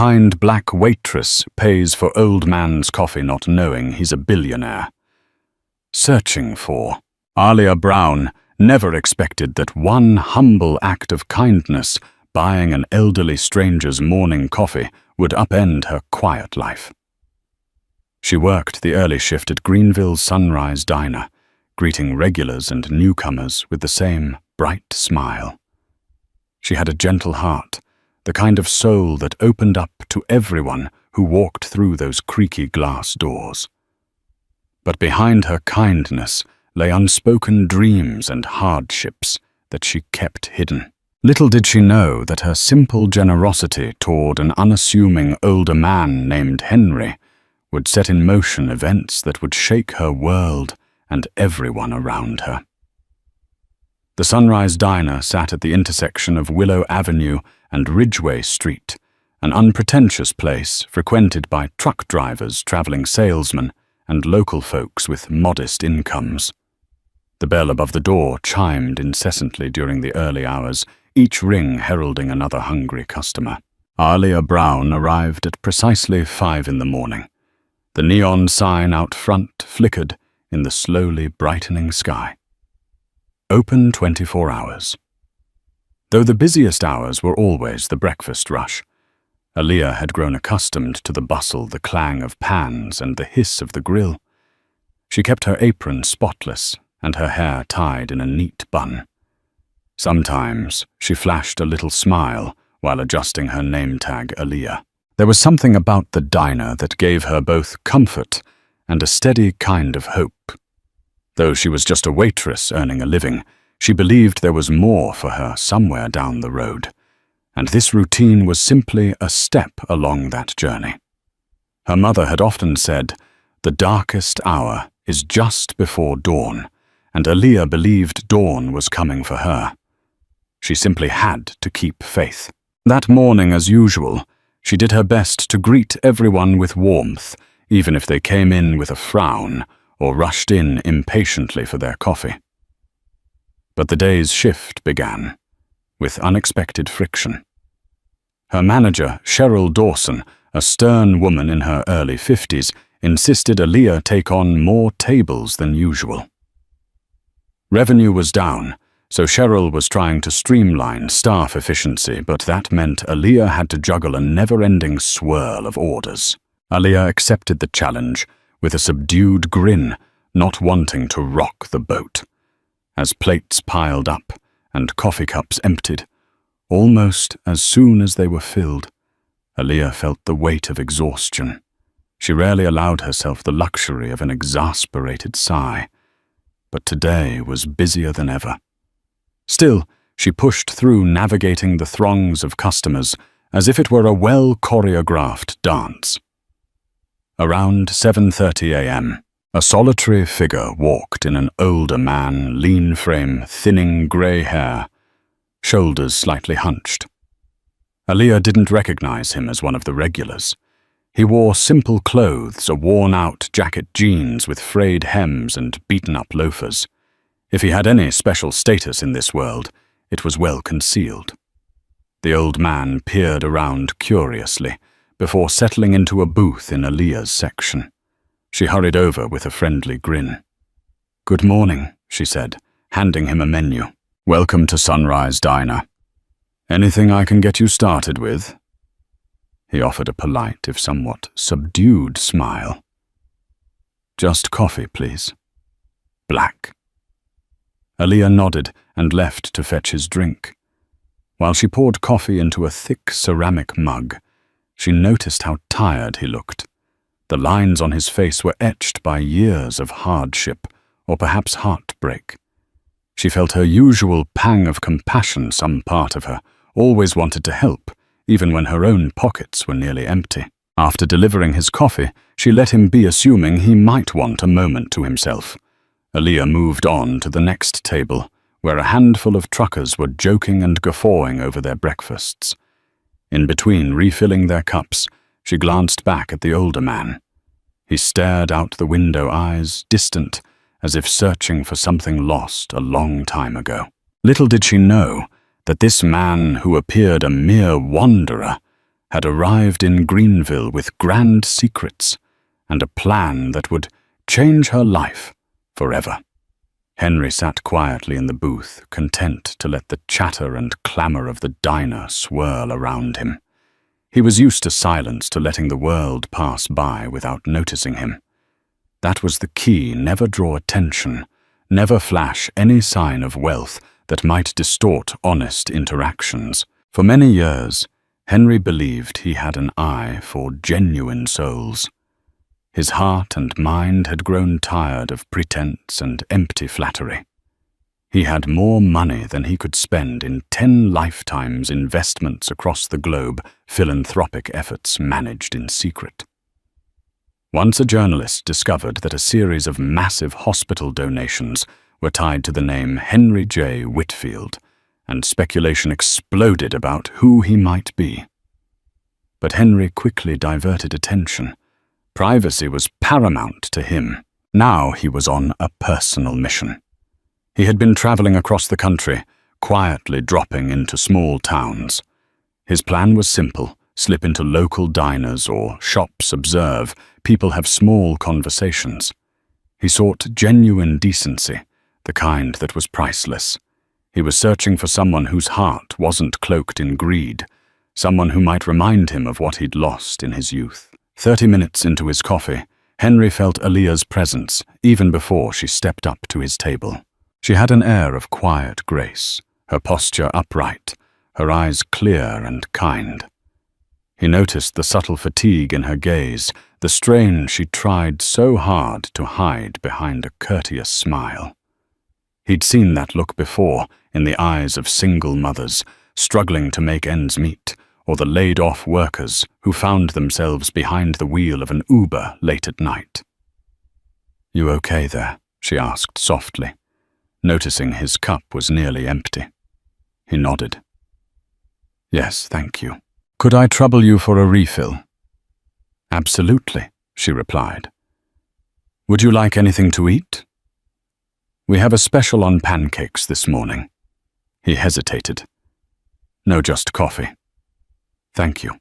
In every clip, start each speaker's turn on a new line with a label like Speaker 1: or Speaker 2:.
Speaker 1: kind black waitress pays for old man's coffee not knowing he's a billionaire. Searching for. Alia Brown never expected that one humble act of kindness, buying an elderly stranger's morning coffee, would upend her quiet life. She worked the early shift at Greenville's Sunrise Diner, greeting regulars and newcomers with the same bright smile. She had a gentle heart, the kind of soul that opened up to everyone who walked through those creaky glass doors. But behind her kindness lay unspoken dreams and hardships that she kept hidden. Little did she know that her simple generosity toward an unassuming older man named Henry would set in motion events that would shake her world and everyone around her. The Sunrise Diner sat at the intersection of Willow Avenue and Ridgeway Street, an unpretentious place frequented by truck drivers, traveling salesmen, and local folks with modest incomes. The bell above the door chimed incessantly during the early hours, each ring heralding another hungry customer. Alia Brown arrived at precisely 5 in the morning. The neon sign out front flickered in the slowly brightening sky. Open 24 hours. Though the busiest hours were always the breakfast rush, Alia had grown accustomed to the bustle, the clang of pans, and the hiss of the grill. She kept her apron spotless and her hair tied in a neat bun. Sometimes she flashed a little smile while adjusting her name tag Alia. There was something about the diner that gave her both comfort and a steady kind of hope. Though she was just a waitress earning a living, she believed there was more for her somewhere down the road, and this routine was simply a step along that journey. Her mother had often said, "The darkest hour is just before dawn," and Alia believed dawn was coming for her. She simply had to keep faith. That morning, as usual, she did her best to greet everyone with warmth, even if they came in with a frown or rushed in impatiently for their coffee. But the day's shift began, with unexpected friction. Her manager, Cheryl Dawson, a stern woman in her early 50s, insisted Alia take on more tables than usual. Revenue was down, so Cheryl was trying to streamline staff efficiency, but that meant Alia had to juggle a never-ending swirl of orders. Alia accepted the challenge with a subdued grin, not wanting to rock the boat. As plates piled up and coffee cups emptied, almost as soon as they were filled, Alia felt the weight of exhaustion. She rarely allowed herself the luxury of an exasperated sigh, but today was busier than ever. Still, she pushed through, navigating the throngs of customers as if it were a well-choreographed dance. Around 7:30 a.m., a solitary figure walked in, an older man, lean frame, thinning grey hair, shoulders slightly hunched. Alia didn't recognize him as one of the regulars. He wore simple clothes, a worn-out jacket jeans with frayed hems and beaten-up loafers. If he had any special status in this world, it was well concealed. The old man peered around curiously before settling into a booth in Alia's section. She hurried over with a friendly grin. "Good morning," she said, handing him a menu. "Welcome to Sunrise Diner. Anything I can get you started with?" He offered a polite, if somewhat subdued, smile. "Just coffee, please. Black." Alia nodded and left to fetch his drink. While she poured coffee into a thick ceramic mug, she noticed how tired he looked. The lines on his face were etched by years of hardship, or perhaps heartbreak. She felt her usual pang of compassion. Some part of her always wanted to help, even when her own pockets were nearly empty. After delivering his coffee, she let him be, assuming he might want a moment to himself. Alia moved on to the next table, where a handful of truckers were joking and guffawing over their breakfasts. In between refilling their cups, she glanced back at the older man. He stared out the window, eyes distant, as if searching for something lost a long time ago. Little did she know that this man, who appeared a mere wanderer, had arrived in Greenville with grand secrets and a plan that would change her life forever. Henry sat quietly in the booth, content to let the chatter and clamor of the diner swirl around him. He was used to silence, to letting the world pass by without noticing him. That was the key: never draw attention, never flash any sign of wealth that might distort honest interactions. For many years, Henry believed he had an eye for genuine souls. His heart and mind had grown tired of pretense and empty flattery. He had more money than he could spend in 10 lifetimes investments across the globe, philanthropic efforts managed in secret. Once a journalist discovered that a series of massive hospital donations were tied to the name Henry J. Whitfield, and speculation exploded about who he might be. But Henry quickly diverted attention. Privacy was paramount to him. Now he was on a personal mission. He had been traveling across the country, quietly dropping into small towns. His plan was simple: slip into local diners or shops, observe people have small conversations. He sought genuine decency, the kind that was priceless. He was searching for someone whose heart wasn't cloaked in greed, someone who might remind him of what he'd lost in his youth. 30 minutes into his coffee, Henry felt Aaliyah's presence even before she stepped up to his table. She had an air of quiet grace, her posture upright, her eyes clear and kind. He noticed the subtle fatigue in her gaze, the strain she tried so hard to hide behind a courteous smile. He'd seen that look before in the eyes of single mothers struggling to make ends meet, or the laid-off workers who found themselves behind the wheel of an Uber late at night. "You okay there?" she asked softly, noticing his cup was nearly empty. He nodded. "Yes, thank you. Could I trouble you for a refill?" "Absolutely," she replied. "Would you like anything to eat?" "We have a special on pancakes this morning." He hesitated. "No, just coffee." "Thank you."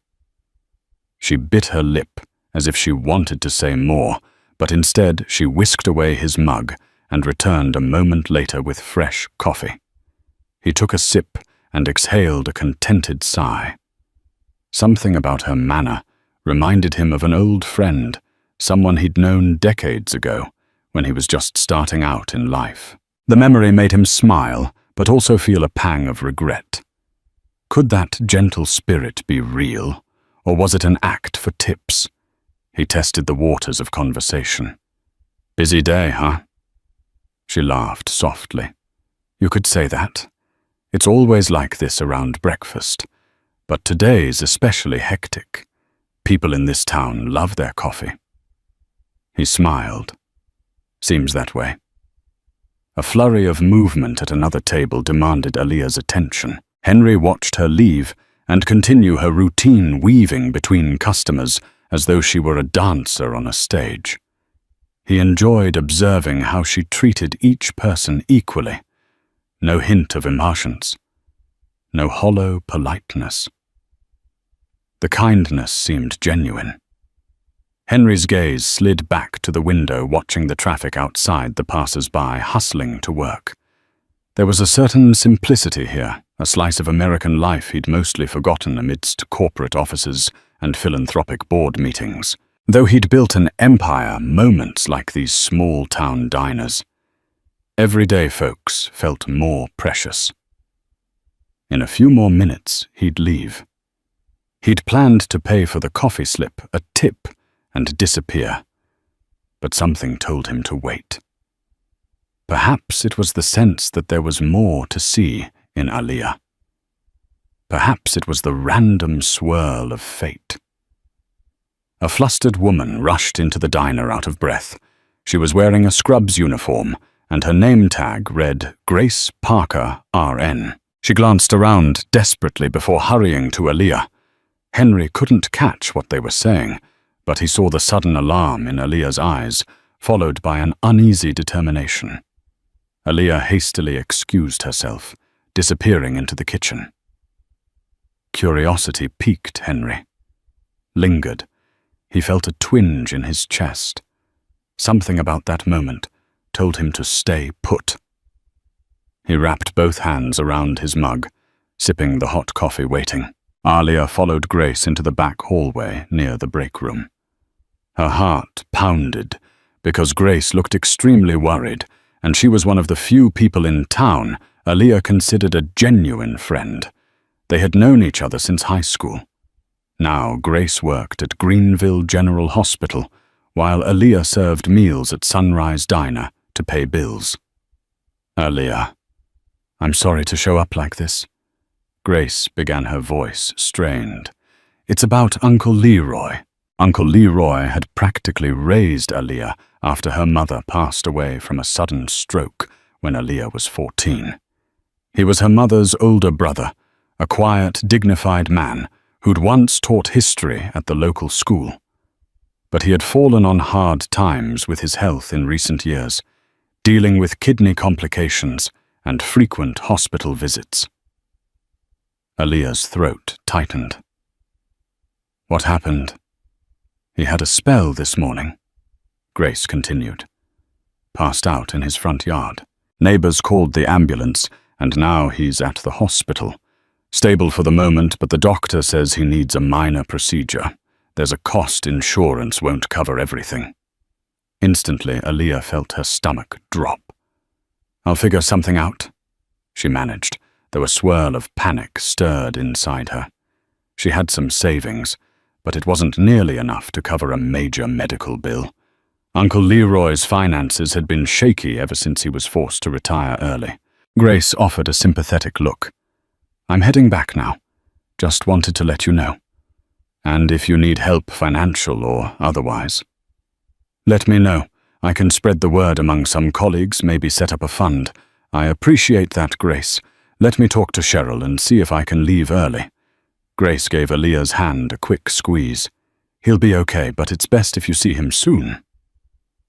Speaker 1: She bit her lip as if she wanted to say more, but instead she whisked away his mug and returned a moment later with fresh coffee. He took a sip and exhaled a contented sigh. Something about her manner reminded him of an old friend, someone he'd known decades ago when he was just starting out in life. The memory made him smile, but also feel a pang of regret. Could that gentle spirit be real, or was it an act for tips? He tested the waters of conversation. "Busy day, huh?" She laughed softly. "You could say that. It's always like this around breakfast, but today's especially hectic. People in this town love their coffee." He smiled. "Seems that way." A flurry of movement at another table demanded Aaliyah's attention. Henry watched her leave and continue her routine weaving between customers as though she were a dancer on a stage. He enjoyed observing how she treated each person equally. No hint of impatience. No hollow politeness. The kindness seemed genuine. Henry's gaze slid back to the window, watching the traffic outside, the passers-by hustling to work. There was a certain simplicity here, a slice of American life he'd mostly forgotten amidst corporate offices and philanthropic board meetings. Though he'd built an empire, moments like these small-town diners, everyday folks felt more precious. In a few more minutes, he'd leave. He'd planned to pay for the coffee slip, a tip, and disappear, but something told him to wait. Perhaps it was the sense that there was more to see in Aaliyah. Perhaps it was the random swirl of fate. A flustered woman rushed into the diner out of breath. She was wearing a scrubs uniform, and her name tag read Grace Parker, RN. She glanced around desperately before hurrying to Aaliyah. Henry couldn't catch what they were saying, but he saw the sudden alarm in Aaliyah's eyes, followed by an uneasy determination. Aaliyah hastily excused herself, disappearing into the kitchen. Curiosity piqued Henry. lingered. He felt a twinge in his chest. Something about that moment told him to stay put. He wrapped both hands around his mug, sipping the hot coffee, waiting. Alia followed Grace into the back hallway near the break room. Her heart pounded because Grace looked extremely worried, and she was one of the few people in town Alia considered a genuine friend. They had known each other since high school. Now Grace worked at Greenville General Hospital, while Alia served meals at Sunrise Diner to pay bills. "Alia, I'm sorry to show up like this." Grace began, her voice strained. "It's about Uncle Leroy." Uncle Leroy had practically raised Alia after her mother passed away from a sudden stroke when Alia was 14. He was her mother's older brother, a quiet, dignified man who'd once taught history at the local school. But he had fallen on hard times with his health in recent years, dealing with kidney complications and frequent hospital visits. Alia's throat tightened. "What happened?" "He had a spell this morning," Grace continued. "Passed out in his front yard. Neighbors called the ambulance, and now he's at the hospital. Stable for the moment, but the doctor says he needs a minor procedure. There's a cost insurance won't cover everything." Instantly, Alia felt her stomach drop. "I'll figure something out," she managed, though a swirl of panic stirred inside her. She had some savings, but it wasn't nearly enough to cover a major medical bill. Uncle Leroy's finances had been shaky ever since he was forced to retire early. Grace offered a sympathetic look. "I'm heading back now. Just wanted to let you know. And if you need help, financial or otherwise, let me know. I can spread the word among some colleagues, maybe set up a fund. I appreciate that, Grace. Let me talk to Cheryl and see if I can leave early." Grace gave Alia's hand a quick squeeze. "He'll be okay, but it's best if you see him soon."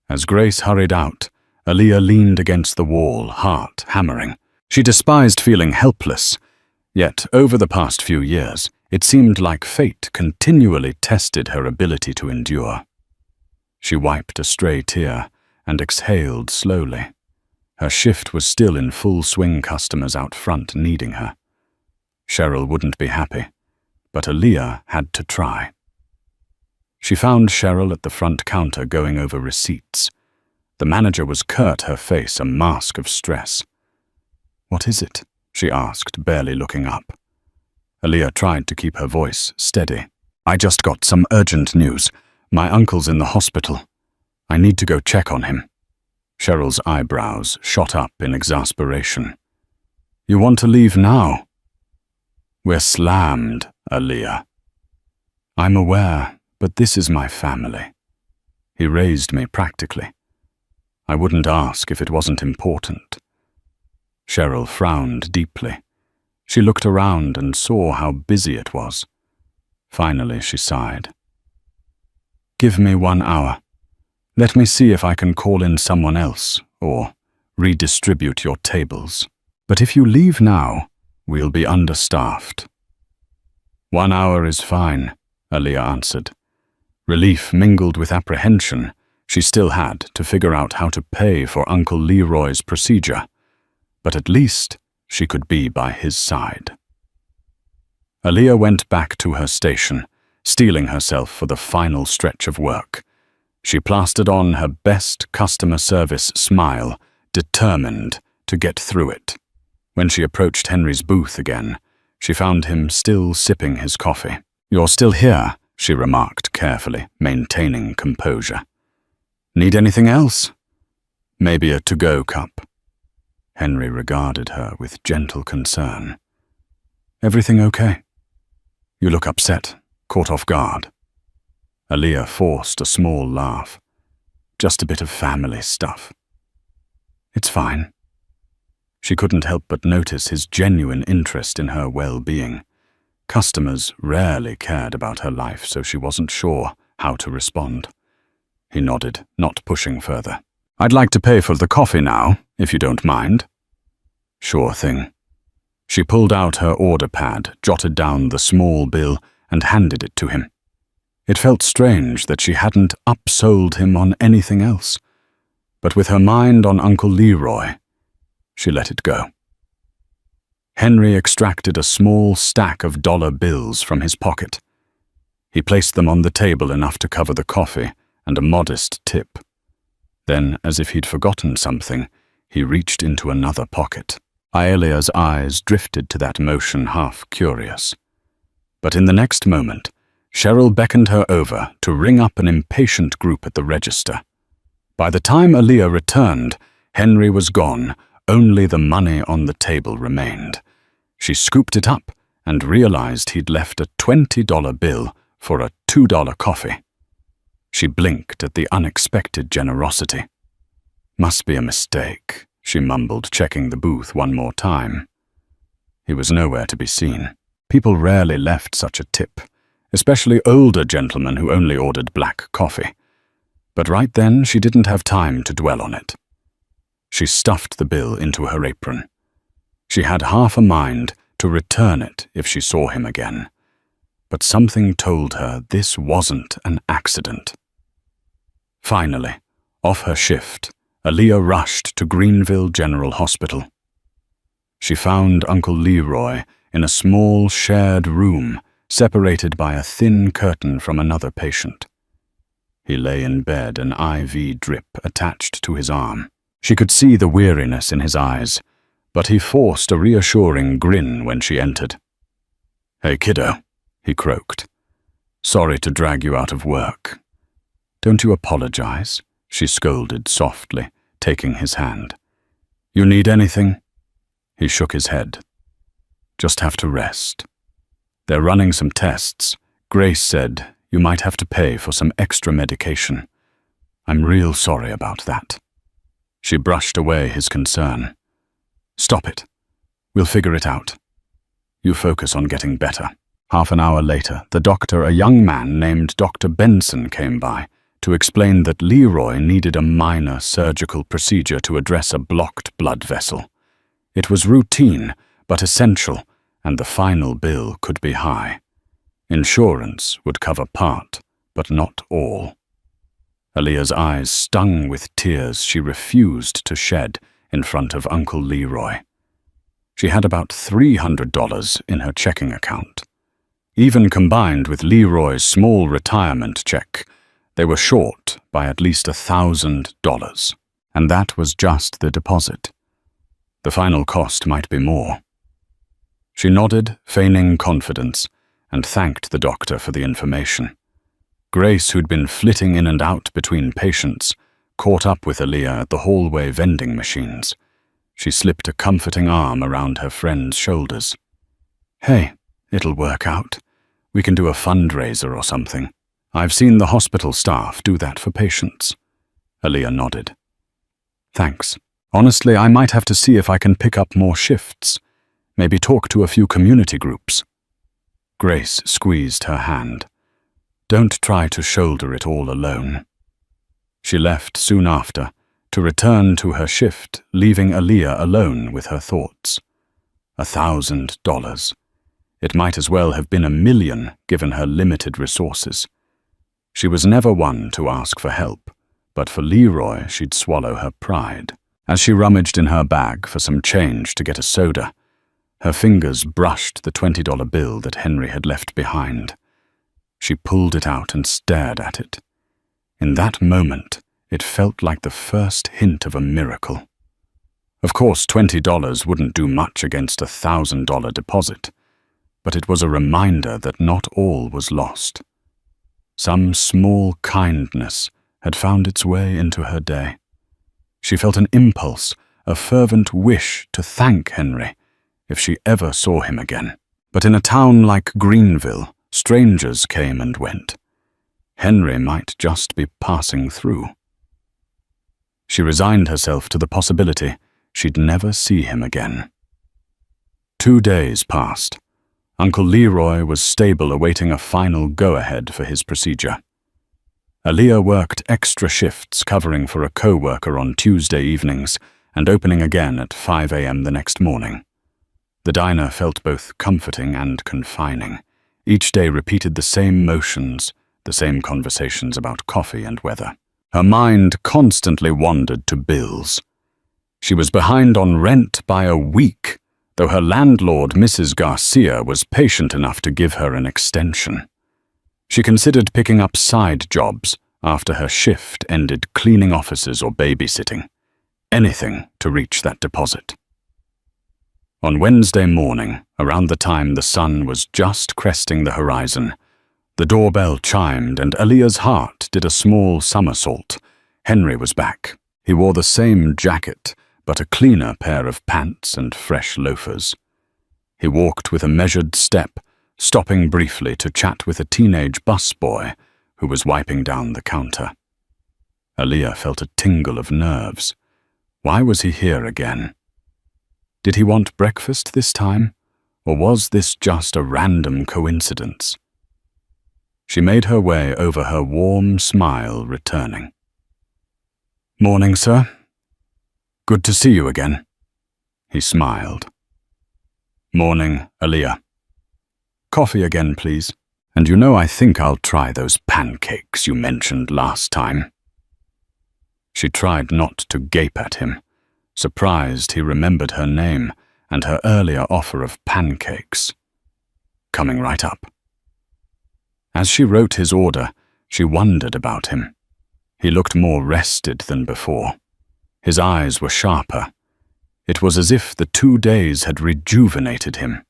Speaker 1: As Grace hurried out, Alia leaned against the wall, heart hammering. She despised feeling helpless. Yet, over the past few years, it seemed like fate continually tested her ability to endure. She wiped a stray tear and exhaled slowly. Her shift was still in full swing, customers out front needing her. Cheryl wouldn't be happy, but Alia had to try. She found Cheryl at the front counter going over receipts. The manager was curt, her face a mask of stress. "What is it?" she asked, barely looking up. Alia tried to keep her voice steady. "I just got some urgent news. My uncle's in the hospital. I need to go check on him." Cheryl's eyebrows shot up in exasperation. "You want to leave now?" "We're slammed, Alia." "I'm aware, but this is my family. He raised me practically. I wouldn't ask if it wasn't important." Cheryl frowned deeply. She looked around and saw how busy it was. Finally, she sighed. "Give me 1 hour. Let me see if I can call in someone else or redistribute your tables. But if you leave now, we'll be understaffed." "1 hour is fine," Alia answered. Relief mingled with apprehension. She still had to figure out how to pay for Uncle Leroy's procedure, but at least she could be by his side. Alia went back to her station, steeling herself for the final stretch of work. She plastered on her best customer service smile, determined to get through it. When she approached Henry's booth again, she found him still sipping his coffee. "You're still here," she remarked carefully, maintaining composure. "Need anything else?" "Maybe a to-go cup." Henry regarded her with gentle concern. "Everything okay? You look upset, caught off guard." Alia forced a small laugh. "Just a bit of family stuff." "It's fine." She couldn't help but notice his genuine interest in her well-being. Customers rarely cared about her life, so she wasn't sure how to respond. He nodded, not pushing further. "I'd like to pay for the coffee now, if you don't mind." "Sure thing." She pulled out her order pad, jotted down the small bill, and handed it to him. It felt strange that she hadn't upsold him on anything else, but with her mind on Uncle Leroy, she let it go. Henry extracted a small stack of dollar bills from his pocket. He placed them on the table enough to cover the coffee and a modest tip. Then, as if he'd forgotten something, he reached into another pocket. Aelia's eyes drifted to that motion, half curious. But in the next moment, Cheryl beckoned her over to ring up an impatient group at the register. By the time Alia returned, Henry was gone. Only the money on the table remained. She scooped it up and realized he'd left a $20 bill for a $2 coffee. She blinked at the unexpected generosity. "Must be a mistake," she mumbled, checking the booth one more time. He was nowhere to be seen. People rarely left such a tip, especially older gentlemen who only ordered black coffee. But right then she didn't have time to dwell on it. She stuffed the bill into her apron. She had half a mind to return it if she saw him again, but something told her this wasn't an accident. Finally, off her shift, Alia rushed to Greenville General Hospital. She found Uncle Leroy in a small shared room separated by a thin curtain from another patient. He lay in bed, an IV drip attached to his arm. She could see the weariness in his eyes, but he forced a reassuring grin when she entered. "Hey, kiddo," he croaked. "Sorry to drag you out of work." "Don't you apologize," she scolded softly, taking his hand. "You need anything?" He shook his head. "Just have to rest. They're running some tests. Grace said you might have to pay for some extra medication. I'm real sorry about that." She brushed away his concern. "Stop it. We'll figure it out. You focus on getting better." Half an hour later, the doctor, a young man named Dr. Benson, came by to explain that Leroy needed a minor surgical procedure to address a blocked blood vessel. It was routine, but essential, and the final bill could be high. Insurance would cover part, but not all. Alia's eyes stung with tears she refused to shed in front of Uncle Leroy. She had about $300 in her checking account. Even combined with Leroy's small retirement check, they were short by at least $1,000, and that was just the deposit. The final cost might be more. She nodded, feigning confidence, and thanked the doctor for the information. Grace, who'd been flitting in and out between patients, caught up with Alia at the hallway vending machines. She slipped a comforting arm around her friend's shoulders. "Hey, it'll work out. We can do a fundraiser or something. I've seen the hospital staff do that for patients." Alia nodded. "Thanks. Honestly, I might have to see if I can pick up more shifts. Maybe talk to a few community groups." Grace squeezed her hand. "Don't try to shoulder it all alone." She left soon after to return to her shift, leaving Alia alone with her thoughts. $1,000. It might as well have been $1 million given her limited resources. She was never one to ask for help, but for Leroy she'd swallow her pride. As she rummaged in her bag for some change to get a soda, her fingers brushed the $20 bill that Henry had left behind. She pulled it out and stared at it. In that moment, it felt like the first hint of a miracle. Of course, $20 wouldn't do much against a $1,000 deposit, but it was a reminder that not all was lost. Some small kindness had found its way into her day. She felt an impulse, a fervent wish to thank Henry if she ever saw him again. But in a town like Greenville, strangers came and went. Henry might just be passing through. She resigned herself to the possibility she'd never see him again. 2 days passed. Uncle Leroy was stable, awaiting a final go-ahead for his procedure. Alia worked extra shifts covering for a co-worker on Tuesday evenings and opening again at 5 a.m. the next morning. The diner felt both comforting and confining. Each day repeated the same motions, the same conversations about coffee and weather. Her mind constantly wandered to bills. She was behind on rent by a week, though her landlord, Mrs. Garcia, was patient enough to give her an extension. She considered picking up side jobs after her shift ended cleaning offices or babysitting. Anything to reach that deposit. On Wednesday morning, around the time the sun was just cresting the horizon, the doorbell chimed and Aaliyah's heart did a small somersault. Henry was back. He wore the same jacket, but a cleaner pair of pants and fresh loafers. He walked with a measured step, stopping briefly to chat with a teenage busboy who was wiping down the counter. Aaliyah felt a tingle of nerves. Why was he here again? Did he want breakfast this time, or was this just a random coincidence? She made her way over, her warm smile returning. "Morning, sir. Good to see you again." He smiled. "Morning, Aaliyah. Coffee again, please. And you know I think I'll try those pancakes you mentioned last time." She tried not to gape at him, surprised he remembered her name and her earlier offer of pancakes. Coming right up. As she wrote his order, she wondered about him. He looked more rested than before. His eyes were sharper. It was as if the 2 days had rejuvenated him.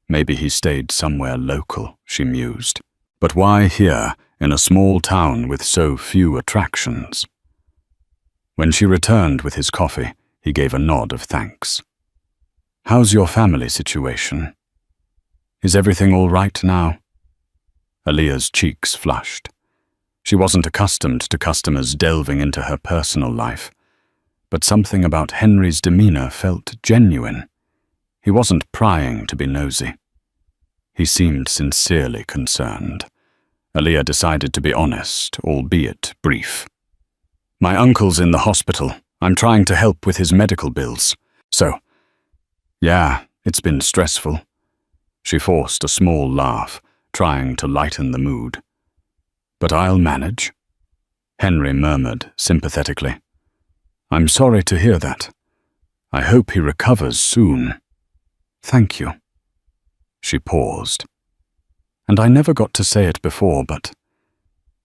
Speaker 1: Maybe he stayed somewhere local, she mused. But why here, in a small town with so few attractions? When she returned with his coffee, he gave a nod of thanks. "How's your family situation? Is everything all right now?" Aaliyah's cheeks flushed. She wasn't accustomed to customers delving into her personal life, but something about Henry's demeanor felt genuine. He wasn't prying to be nosy. He seemed sincerely concerned. Aaliyah decided to be honest, albeit brief. "My uncle's in the hospital. I'm trying to help with his medical bills. So, yeah, it's been stressful." She forced a small laugh, trying to lighten the mood. "But I'll manage," Henry murmured sympathetically. "I'm sorry to hear that. I hope he recovers soon." "Thank you." She paused. "And I never got to say it before, but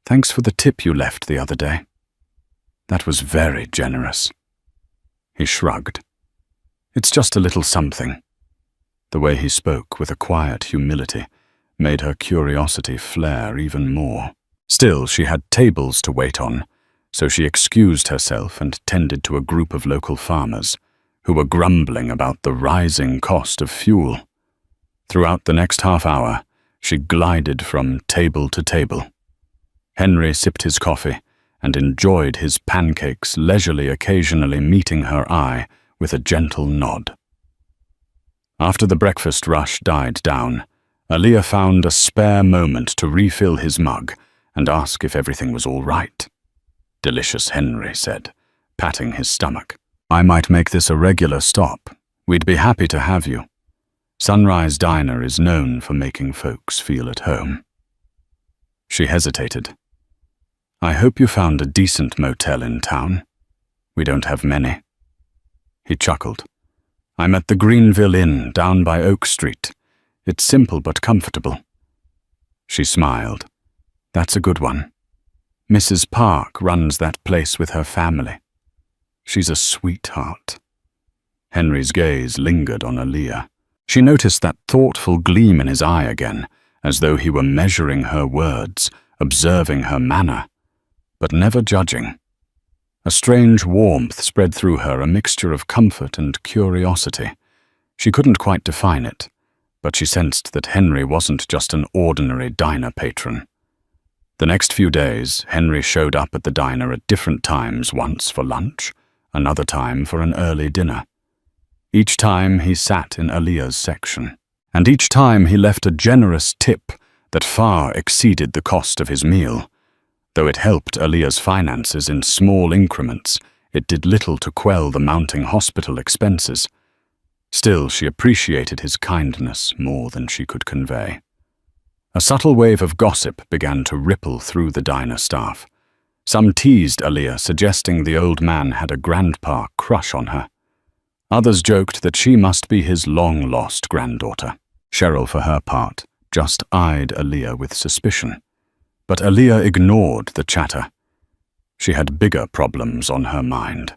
Speaker 1: thanks for the tip you left the other day. That was very generous." He shrugged. "It's just a little something." The way he spoke with a quiet humility made her curiosity flare even more. Still, she had tables to wait on, so she excused herself and tended to a group of local farmers who were grumbling about the rising cost of fuel. Throughout the next half hour, she glided from table to table. Henry sipped his coffee and enjoyed his pancakes leisurely, occasionally meeting her eye with a gentle nod. After the breakfast rush died down, Aaliyah found a spare moment to refill his mug and ask if everything was all right. "Delicious," Henry said, patting his stomach. "I might make this a regular stop. We'd be happy to have you. Sunrise Diner is known for making folks feel at home." She hesitated. "I hope you found a decent motel in town. We don't have many." He chuckled. "I'm at the Greenville Inn down by Oak Street. It's simple but comfortable." She smiled. "That's a good one. Mrs. Park runs that place with her family. She's a sweetheart." Henry's gaze lingered on Aaliyah. She noticed that thoughtful gleam in his eye again, as though he were measuring her words, observing her manner, but never judging. A strange warmth spread through her, a mixture of comfort and curiosity. She couldn't quite define it, but she sensed that Henry wasn't just an ordinary diner patron. The next few days, Henry showed up at the diner at different times, once for lunch, another time for an early dinner. Each time he sat in Aaliyah's section, and each time he left a generous tip that far exceeded the cost of his meal. Though it helped Aaliyah's finances in small increments, it did little to quell the mounting hospital expenses. Still, she appreciated his kindness more than she could convey. A subtle wave of gossip began to ripple through the diner staff. Some teased Aaliyah, suggesting the old man had a grandpa crush on her. Others joked that she must be his long-lost granddaughter. Cheryl, for her part, just eyed Aaliyah with suspicion. But Aaliyah ignored the chatter. She had bigger problems on her mind.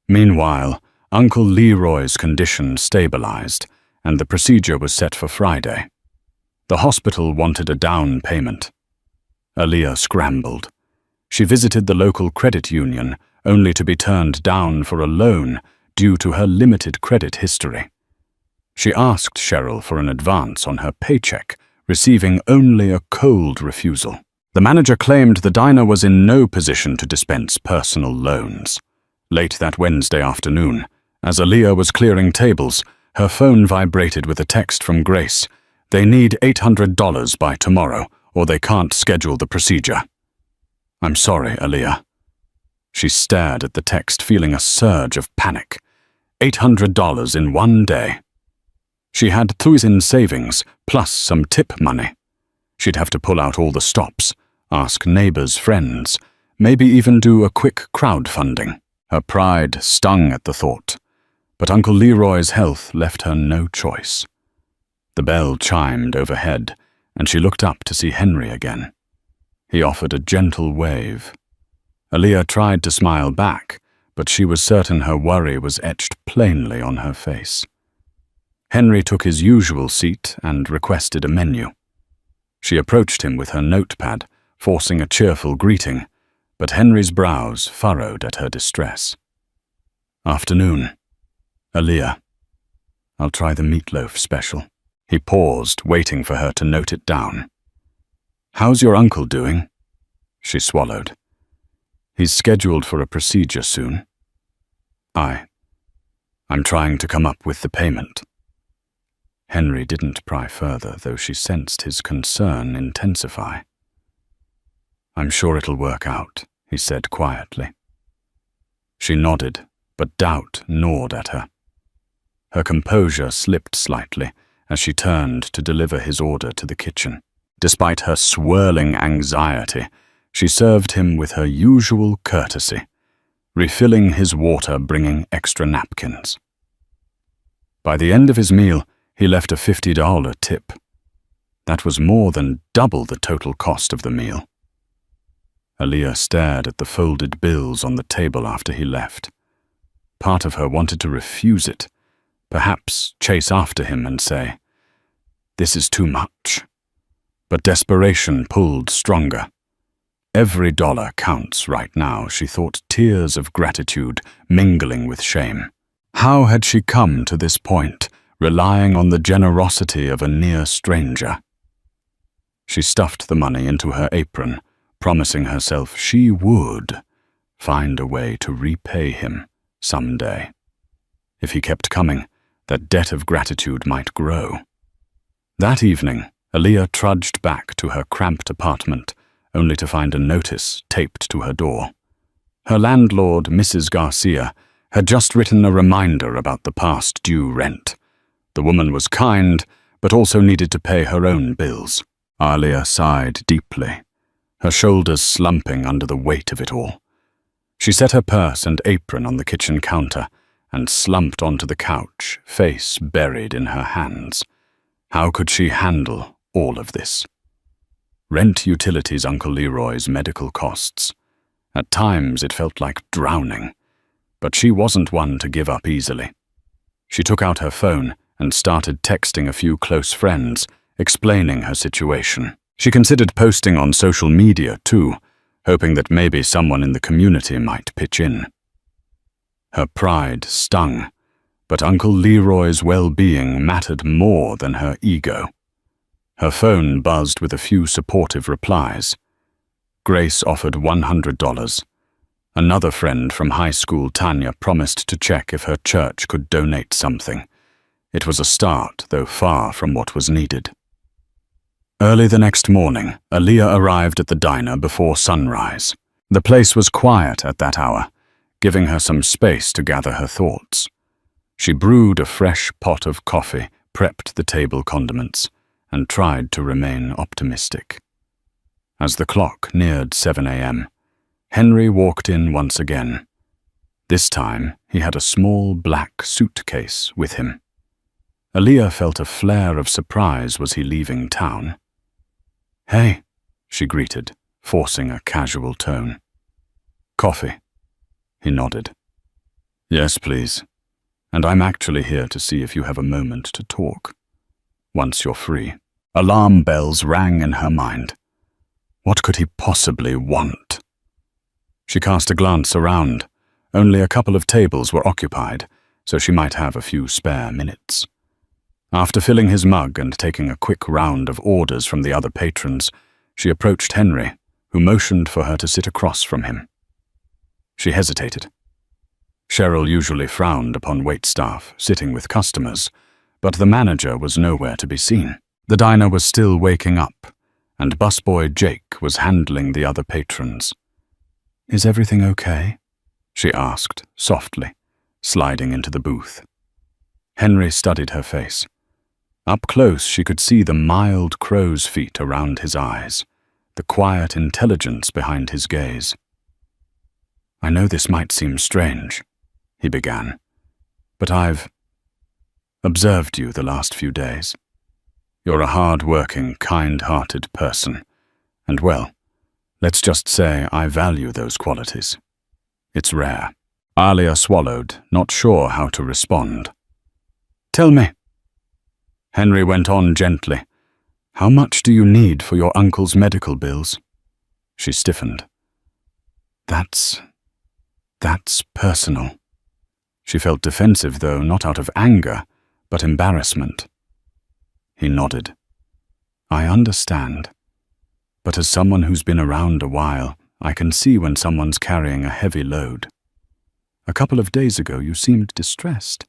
Speaker 1: Meanwhile, Uncle Leroy's condition stabilized, and the procedure was set for Friday. The hospital wanted a down payment. Aaliyah scrambled. She visited the local credit union, only to be turned down for a loan due to her limited credit history. She asked Cheryl for an advance on her paycheck, receiving only a cold refusal. The manager claimed the diner was in no position to dispense personal loans. Late that Wednesday afternoon, as Aaliyah was clearing tables, her phone vibrated with a text from Grace. They need $800 by tomorrow, or they can't schedule the procedure. I'm sorry, Aaliyah. She stared at the text, feeling a surge of panic. $800 in one day. She had $2 in savings, plus some tip money. She'd have to pull out all the stops, ask neighbors, friends, maybe even do a quick crowdfunding. Her pride stung at the thought, but Uncle Leroy's health left her no choice. The bell chimed overhead, and she looked up to see Henry again. He offered a gentle wave. Aaliyah tried to smile back, but she was certain her worry was etched plainly on her face. Henry took his usual seat and requested a menu. She approached him with her notepad, forcing a cheerful greeting, but Henry's brows furrowed at her distress. Afternoon. Aaliyah. I'll try the meatloaf special. He paused, waiting for her to note it down. How's your uncle doing? She swallowed. He's scheduled for a procedure soon. I'm trying to come up with the payment. Henry didn't pry further, though she sensed his concern intensify. I'm sure it'll work out, he said quietly. She nodded, but doubt gnawed at her. Her composure slipped slightly as she turned to deliver his order to the kitchen. Despite her swirling anxiety, she served him with her usual courtesy, refilling his water, bringing extra napkins. By the end of his meal, he left a $50 tip. That was more than double the total cost of the meal. Aaliyah stared at the folded bills on the table after he left. Part of her wanted to refuse it, perhaps chase after him and say, "This is too much." But desperation pulled stronger. Every dollar counts right now, she thought, tears of gratitude mingling with shame. How had she come to this point, relying on the generosity of a near stranger? She stuffed the money into her apron, promising herself she would find a way to repay him someday. If he kept coming, that debt of gratitude might grow. That evening, Aaliyah trudged back to her cramped apartment, only to find a notice taped to her door. Her landlord, Mrs. Garcia, had just written a reminder about the past due rent. The woman was kind, but also needed to pay her own bills. Aaliyah sighed deeply, her shoulders slumping under the weight of it all. She set her purse and apron on the kitchen counter and slumped onto the couch, face buried in her hands. How could she handle all of this? Rent, utilities, Uncle Leroy's medical costs. At times it felt like drowning, but she wasn't one to give up easily. She took out her phone and started texting a few close friends, explaining her situation. She considered posting on social media too, hoping that maybe someone in the community might pitch in. Her pride stung, but Uncle Leroy's well-being mattered more than her ego. Her phone buzzed with a few supportive replies. Grace offered $100. Another friend from high school, Tanya, promised to check if her church could donate something. It was a start, though far from what was needed. Early the next morning, Aaliyah arrived at the diner before sunrise. The place was quiet at that hour, giving her some space to gather her thoughts. She brewed a fresh pot of coffee, prepped the table condiments, and tried to remain optimistic. As the clock neared 7 a.m., Henry walked in once again. This time, he had a small black suitcase with him. Aaliyah felt a flare of surprise. Was he leaving town? "Hey," she greeted, forcing a casual tone. "Coffee?" He nodded. "Yes, please. And I'm actually here to see if you have a moment to talk. Once you're free." Alarm bells rang in her mind. What could he possibly want? She cast a glance around. Only a couple of tables were occupied, so she might have a few spare minutes. After filling his mug and taking a quick round of orders from the other patrons, she approached Henry, who motioned for her to sit across from him. She hesitated. Cheryl usually frowned upon waitstaff sitting with customers, but the manager was nowhere to be seen. The diner was still waking up, and busboy Jake was handling the other patrons. "Is everything okay?" she asked, softly, sliding into the booth. Henry studied her face. Up close, she could see the mild crow's feet around his eyes, the quiet intelligence behind his gaze. "I know this might seem strange," he began, "but I've observed you the last few days. You're a hard-working, kind-hearted person, and well, let's just say I value those qualities. It's rare." Alia swallowed, not sure how to respond. "Tell me." Henry went on gently. "How much do you need for your uncle's medical bills?" She stiffened. That's personal." She felt defensive, though not out of anger, but embarrassment. He nodded. "I understand. But as someone who's been around a while, I can see when someone's carrying a heavy load. A couple of days ago, you seemed distressed.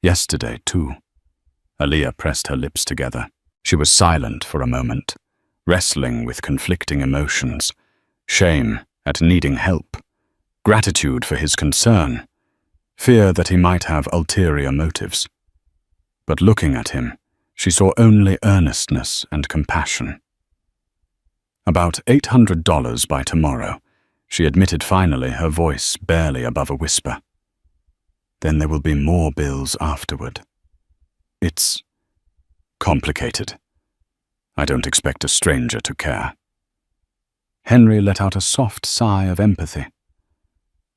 Speaker 1: Yesterday, too." Aaliyah pressed her lips together. She was silent for a moment, wrestling with conflicting emotions. Shame at needing help, gratitude for his concern, fear that he might have ulterior motives. But looking at him, she saw only earnestness and compassion. "About $800 by tomorrow," she admitted finally, her voice barely above a whisper. "Then there will be more bills afterward. It's complicated. I don't expect a stranger to care." Henry let out a soft sigh of empathy.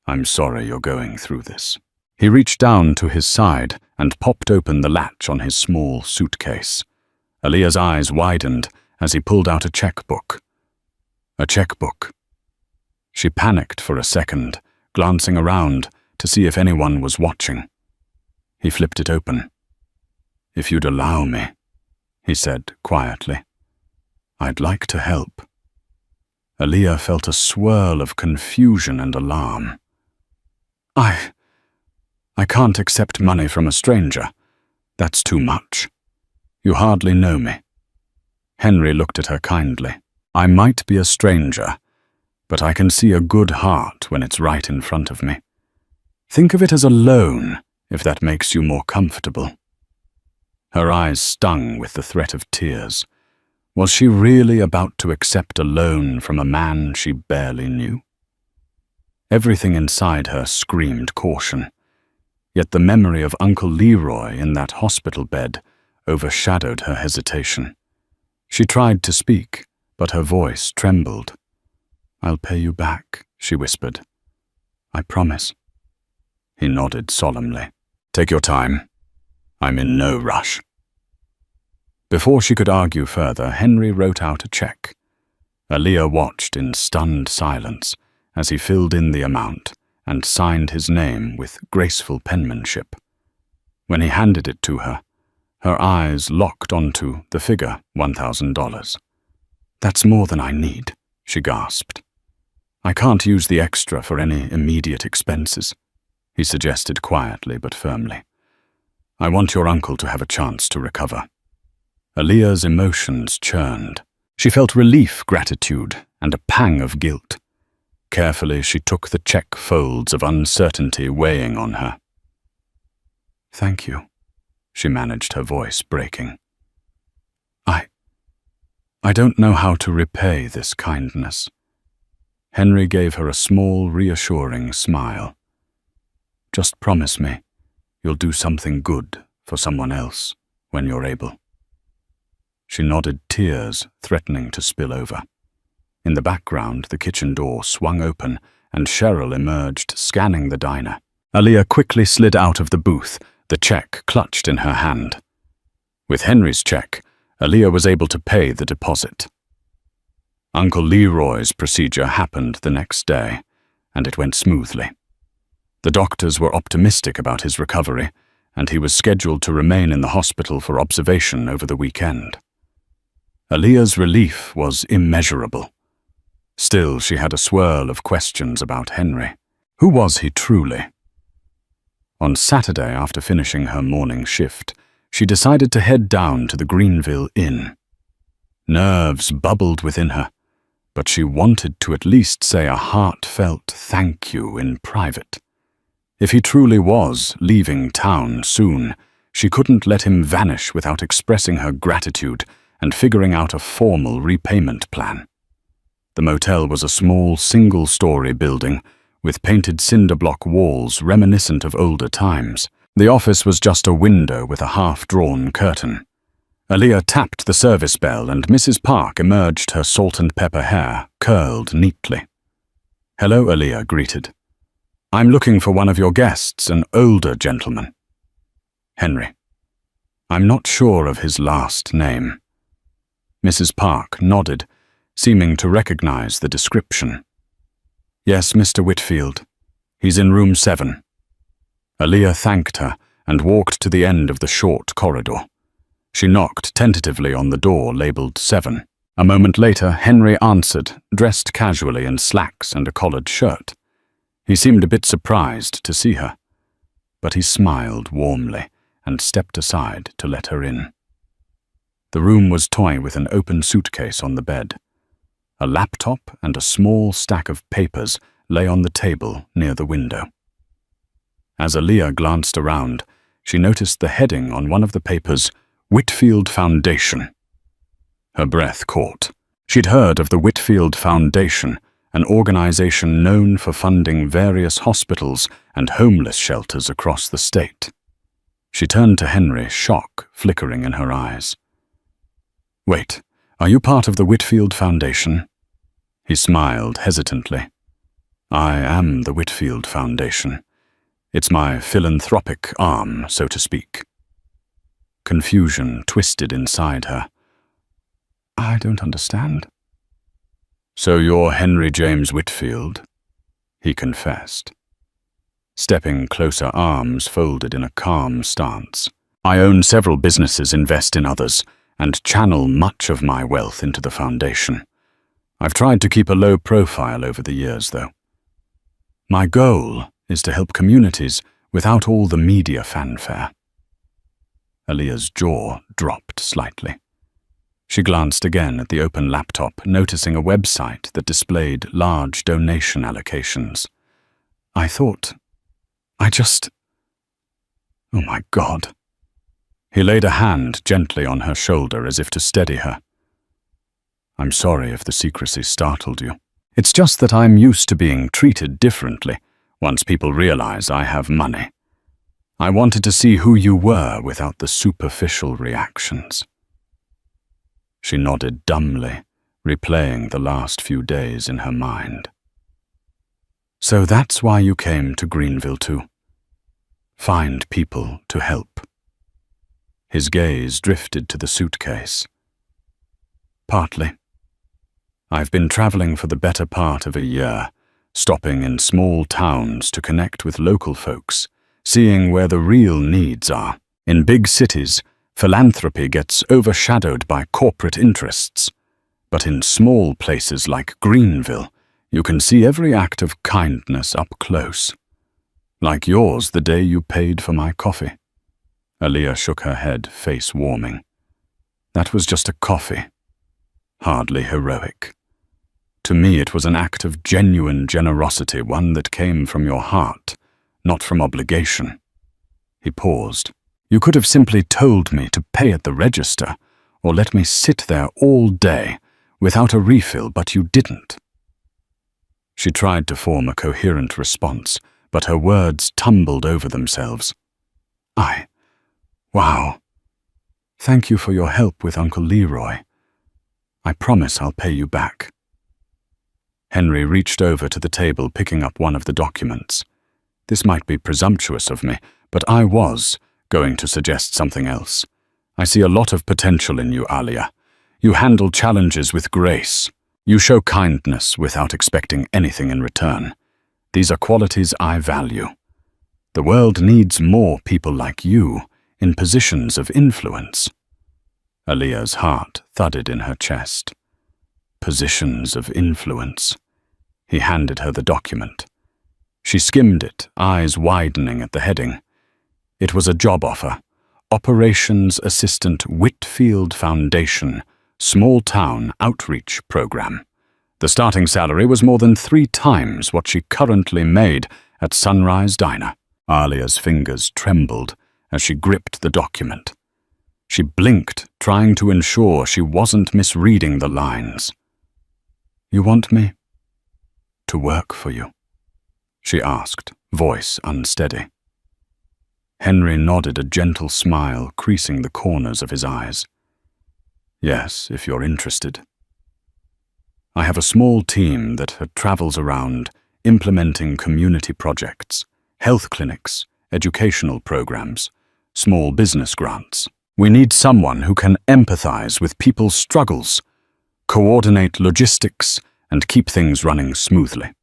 Speaker 1: "I'm sorry you're going through this." He reached down to his side and popped open the latch on his small suitcase. Aaliyah's eyes widened as he pulled out a checkbook. A checkbook. She panicked for a second, glancing around to see if anyone was watching. He flipped it open. "If you'd allow me," he said quietly, "I'd like to help." Aaliyah felt a swirl of confusion and alarm. I can't accept money from a stranger. That's too much. You hardly know me." Henry looked at her kindly. "I might be a stranger, but I can see a good heart when it's right in front of me. Think of it as a loan, if that makes you more comfortable." Her eyes stung with the threat of tears. Was she really about to accept a loan from a man she barely knew? Everything inside her screamed caution, yet the memory of Uncle Leroy in that hospital bed overshadowed her hesitation. She tried to speak, but her voice trembled. "I'll pay you back," she whispered. "I promise." He nodded solemnly. "Take your time. I'm in no rush." Before she could argue further, Henry wrote out a check. Aaliyah watched in stunned silence as he filled in the amount and signed his name with graceful penmanship. When he handed it to her, her eyes locked onto the figure, $1,000. "That's more than I need," she gasped. "I can't use the extra for any immediate expenses," he suggested quietly but firmly. "I want your uncle to have a chance to recover." Aaliyah's emotions churned. She felt relief, gratitude, and a pang of guilt. Carefully, she took the check folds of uncertainty weighing on her. "Thank you," she managed, her voice breaking. I don't know how to repay this kindness. Henry gave her a small, reassuring smile. Just promise me you'll do something good for someone else when you're able. She nodded, tears threatening to spill over. In the background, the kitchen door swung open and Cheryl emerged, scanning the diner. Aaliyah quickly slid out of the booth, the check clutched in her hand. With Henry's check, Aaliyah was able to pay the deposit. Uncle Leroy's procedure happened the next day, and it went smoothly. The doctors were optimistic about his recovery, and he was scheduled to remain in the hospital for observation over the weekend. Aaliyah's relief was immeasurable. Still, she had a swirl of questions about Henry. Who was he truly? On Saturday, after finishing her morning shift, she decided to head down to the Greenville Inn. Nerves bubbled within her, but she wanted to at least say a heartfelt thank you in private. If he truly was leaving town soon, she couldn't let him vanish without expressing her gratitude and figuring out a formal repayment plan. The motel was a small, single-story building with painted cinder block walls reminiscent of older times. The office was just a window with a half-drawn curtain. Aaliyah tapped the service bell and Mrs. Park emerged, her salt and pepper hair curled neatly. "Hello," Aaliyah greeted. "I'm looking for one of your guests, an older gentleman." "Henry." "I'm not sure of his last name." Mrs. Park nodded, seeming to recognize the description. "Yes, Mr. Whitfield. He's in room 7. Aaliyah thanked her and walked to the end of the short corridor. She knocked tentatively on the door labeled 7. A moment later, Henry answered, dressed casually in slacks and a collared shirt. He seemed a bit surprised to see her, but he smiled warmly and stepped aside to let her in. The room was toy with an open suitcase on the bed. A laptop and a small stack of papers lay on the table near the window. As Aaliyah glanced around, she noticed the heading on one of the papers, Whitfield Foundation. Her breath caught. She'd heard of the Whitfield Foundation, an organization known for funding various hospitals and homeless shelters across the state. She turned to Henry, shock flickering in her eyes. "Wait, are you part of the Whitfield Foundation?" He smiled hesitantly. "I am the Whitfield Foundation. It's my philanthropic arm, so to speak." Confusion twisted inside her. "I don't understand." "So you're Henry James Whitfield?" he confessed. Stepping closer, arms folded in a calm stance. "I own several businesses, invest in others, and channel much of my wealth into the foundation. I've tried to keep a low profile over the years, though. My goal is to help communities without all the media fanfare." Aaliyah's jaw dropped slightly. She glanced again at the open laptop, noticing a website that displayed large donation allocations. "I Oh my God." He laid a hand gently on her shoulder as if to steady her. "I'm sorry if the secrecy startled you. It's just that I'm used to being treated differently once people realize I have money. I wanted to see who you were without the superficial reactions." She nodded dumbly, replaying the last few days in her mind. "So that's why you came to Greenville too? Find people to help?" His gaze drifted to the suitcase. "Partly. I've been traveling for the better part of a year, stopping in small towns to connect with local folks, seeing where the real needs are. In big cities, philanthropy gets overshadowed by corporate interests. But in small places like Greenville, you can see every act of kindness up close. Like yours the day you paid for my coffee." Aaliyah shook her head, face warming. "That was just a coffee. Hardly heroic. To me it was an act of genuine generosity, one that came from your heart, not from obligation." He paused. "You could have simply told me to pay at the register, or let me sit there all day without a refill, but you didn't." She tried to form a coherent response, but her words tumbled over themselves. Wow. Thank you for your help with Uncle Leroy. I promise I'll pay you back." Henry reached over to the table, picking up one of the documents. This might be presumptuous of me, but I was going to suggest something else. I see a lot of potential in you, Alia. You handle challenges with grace. You show kindness without expecting anything in return. These are qualities I value. The world needs more people like you in positions of influence. Alia's heart thudded in her chest. Positions of influence. He handed her the document. She skimmed it, eyes widening at the heading. It was a job offer. Operations Assistant, Whitfield Foundation, Small Town Outreach Program. The starting salary was more than 3 times what she currently made at Sunrise Diner. Alia's fingers trembled as she gripped the document. She blinked, trying to ensure she wasn't misreading the lines. "You want me to work for you?" she asked, voice unsteady. Henry nodded, a gentle smile creasing the corners of his eyes. "Yes, if you're interested. I have a small team that travels around implementing community projects, health clinics, educational programs, small business grants. We need someone who can empathize with people's struggles, coordinate logistics, and keep things running smoothly.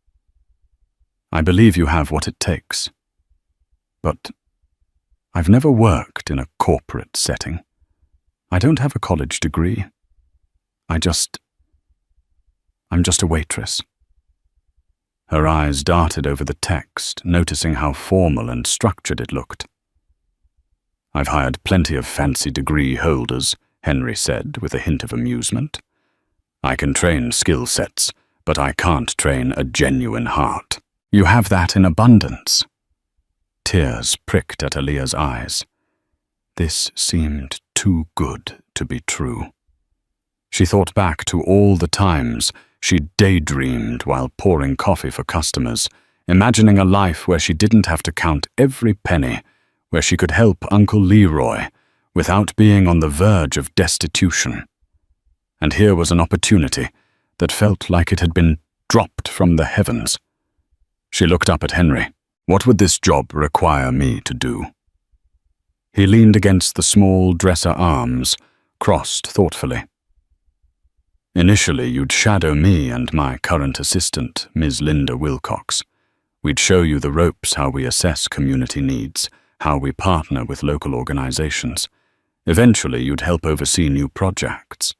Speaker 1: I believe you have what it takes. But I've never worked in a corporate setting. I don't have a college degree. I'm just a waitress." Her eyes darted over the text, noticing how formal and structured it looked. "I've hired plenty of fancy degree holders," Henry said with a hint of amusement. "I can train skill sets, but I can't train a genuine heart. You have that in abundance." Tears pricked at Alia's eyes. This seemed too good to be true. She thought back to all the times she daydreamed while pouring coffee for customers, imagining a life where she didn't have to count every penny, where she could help Uncle Leroy without being on the verge of destitution. And here was an opportunity that felt like it had been dropped from the heavens. She looked up at Henry. "What would this job require me to do?" He leaned against the small dresser arms, crossed thoughtfully. "Initially, you'd shadow me and my current assistant, Ms. Linda Wilcox. We'd show you the ropes, how we assess community needs, how we partner with local organizations. Eventually, you'd help oversee new projects.